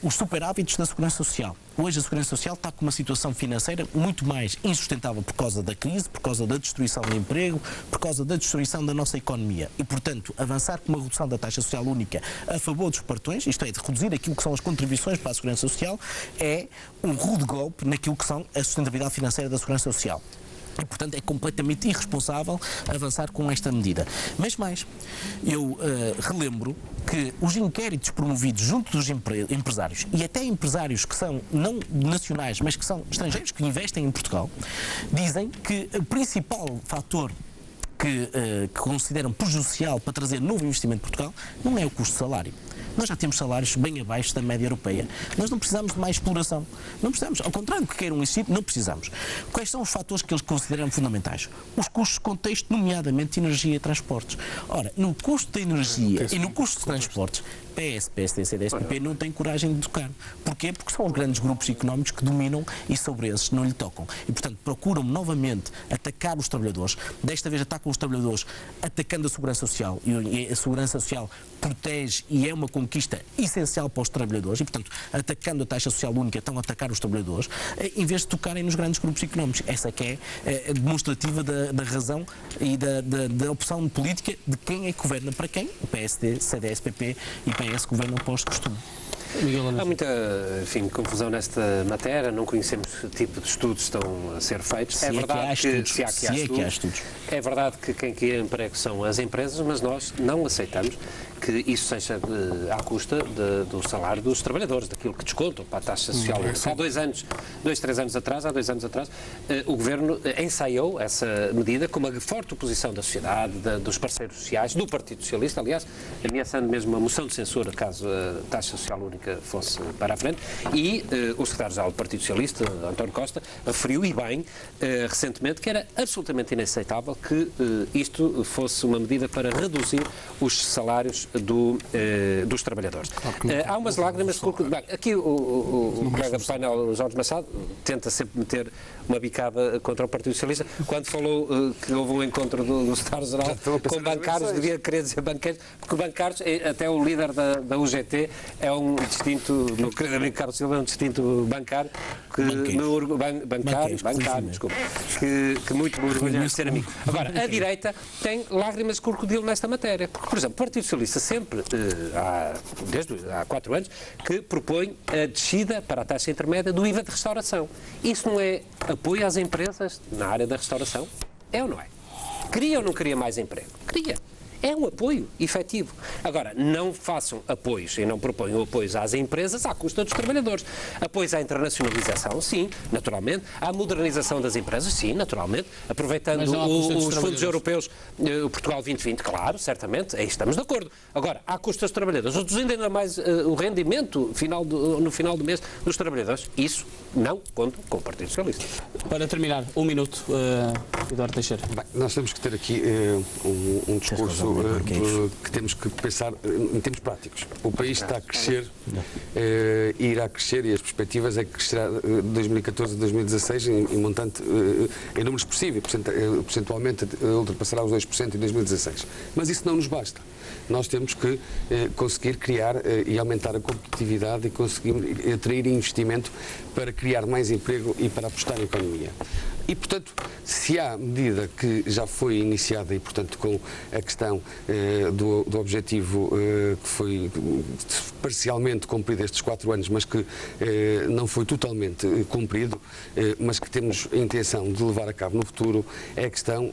os superávites da Segurança Social. Hoje a Segurança Social está com uma situação financeira muito mais insustentável por causa da crise, por causa da destruição do emprego, por causa da destruição da nossa economia. E, portanto, avançar com uma redução da taxa social única a favor dos partões, isto é, de reduzir aquilo que são as contribuições para a Segurança Social, é um rude golpe naquilo que são a sustentabilidade financeira da Segurança Social. E, portanto, é completamente irresponsável avançar com esta medida. Mas mais, eu relembro que os inquéritos promovidos junto dos empresários, e até empresários que são não nacionais, mas que são estrangeiros, que investem em Portugal, dizem que o principal fator que consideram prejudicial para trazer novo investimento em Portugal não é o custo de salário. Nós já temos salários bem abaixo da média europeia. Nós não precisamos de mais exploração. Não precisamos. Ao contrário do que queiram existir, não precisamos. Quais são os fatores que eles consideram fundamentais? Os custos de contexto, nomeadamente energia e transportes. Ora, no custo da energia e no custo de transportes, PS, PSD, CDS-PP não têm coragem de tocar. Porquê? Porque são os grandes grupos económicos que dominam e sobre esses não lhe tocam. E, portanto, procuram novamente atacar os trabalhadores. Desta vez atacam os trabalhadores atacando a segurança social. E a segurança social protege e é uma conquista essencial para os trabalhadores. E, portanto, atacando a taxa social única, estão a atacar os trabalhadores, em vez de tocarem nos grandes grupos económicos. Essa que é demonstrativa da razão e da opção política de quem é que governa para quem. O PSD, CDS-PP e PS governam para os de costume. Há muita, enfim, confusão nesta matéria, não conhecemos que tipo de estudos estão a ser feitos. É verdade que há estudos. É verdade que quem cria emprego são as empresas, mas nós não aceitamos que isso seja à custa do salário dos trabalhadores, daquilo que descontam para a taxa social. Há 2 anos, 3 anos atrás, o Governo ensaiou essa medida com uma forte oposição da sociedade, dos parceiros sociais, do Partido Socialista, aliás, ameaçando mesmo uma moção de censura caso a taxa social única fosse para a frente, e o secretário-geral do Partido Socialista, António Costa, referiu, e bem, recentemente, que era absolutamente inaceitável que isto fosse uma medida para reduzir os salários dos trabalhadores. Há umas lágrimas... Aqui o colega do painel, Jorge Machado, tenta sempre meter uma bicada contra o Partido Socialista. Quando falou que houve um encontro do secretário-geral com bancários, devia querer dizer banqueiros, porque bancários, até o líder da UGT, é um distinto, meu querido amigo Carlos Silva, é um distinto bancário que muito me orgulha de ser amigo. Agora, a direita tem lágrimas de crocodilo nesta matéria. Porque, por exemplo, o Partido Socialista sempre, desde há 4 anos, que propõe a descida para a taxa intermédia do IVA de restauração. Isso não é apoio às empresas na área da restauração? É ou não é? Queria ou não queria mais emprego? Queria. É um apoio efetivo. Agora, não façam apoios e não proponham apoios às empresas à custa dos trabalhadores. Apoios à internacionalização, sim, naturalmente. À modernização das empresas, sim, naturalmente. Aproveitando os fundos europeus, o Portugal 2020, claro, certamente, aí estamos de acordo. Agora, à custa dos trabalhadores, reduzindo ainda mais o rendimento no final do mês dos trabalhadores, isso não conta com o Partido Socialista. Para terminar, 1 minuto, Eduardo Teixeira. Bem, nós temos que ter aqui um discurso que temos que pensar em termos práticos. O país está a crescer e irá crescer, e as perspectivas é que crescerá de 2014 a 2016 em montante, em número expressivo, percentualmente ultrapassará os 2% em 2016. Mas isso não nos basta. Nós temos que conseguir criar e aumentar a competitividade e conseguir atrair investimento para criar mais emprego e para apostar na economia. E, portanto, se há medida que já foi iniciada e, portanto, com a questão do objetivo que foi parcialmente cumprido estes 4 anos, mas que não foi totalmente cumprido, mas que temos a intenção de levar a cabo no futuro, é a questão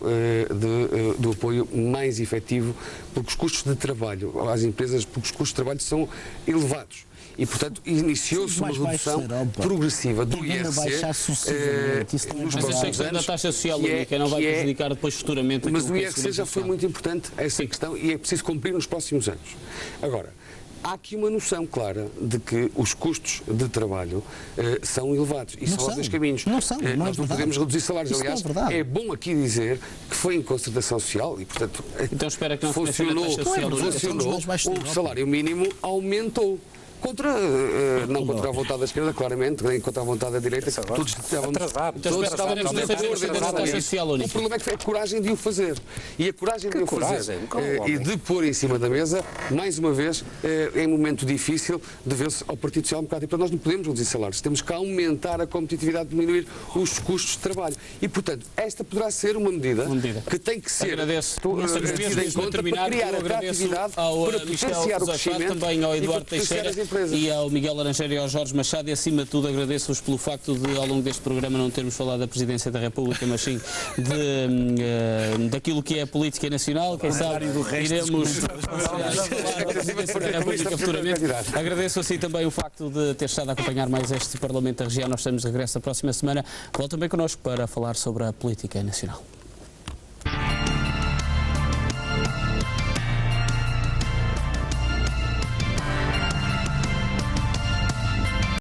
do apoio mais efetivo, porque os custos de trabalho às empresas, porque os custos de trabalho são elevados. E, portanto, iniciou-se uma redução progressiva do IRC nos próximos anos. A taxa social única não vai prejudicar depois futuramente. Mas o IRC já foi muito importante, essa questão, e é preciso cumprir nos próximos anos. Agora, há aqui uma noção clara de que os custos de trabalho são elevados. E são os 2 caminhos. Nós não podemos reduzir salários. Aliás, é bom aqui dizer que foi em concertação social e, portanto, então, espera que não funcionou, o salário mínimo aumentou. Não contra a vontade da esquerda, claramente, nem contra a vontade da direita, que todos estávamos o problema é que foi a coragem de o fazer. E a coragem de o fazer e de pôr em cima da mesa, mais uma vez, em um momento difícil, deveu-se ao Partido Social Democrático. E, portanto, nós não podemos reduzir salários, temos que aumentar a competitividade, diminuir os custos de trabalho. E, portanto, esta poderá ser uma medida que tem que ser tida em conta para criar atratividade, para potenciar o crescimento também ao Eduardo Teixeira e ao Miguel Laranjeira e ao Jorge Machado, e acima de tudo agradeço-vos pelo facto de, ao longo deste programa, não termos falado da Presidência da República, mas sim daquilo que é a política nacional. Quem sabe iremos falar da Presidência da República futuramente. Agradeço assim também o facto de ter estado a acompanhar mais este Parlamento da Região. Nós estamos de regresso a próxima semana. Voltem bem connosco para falar sobre a política nacional.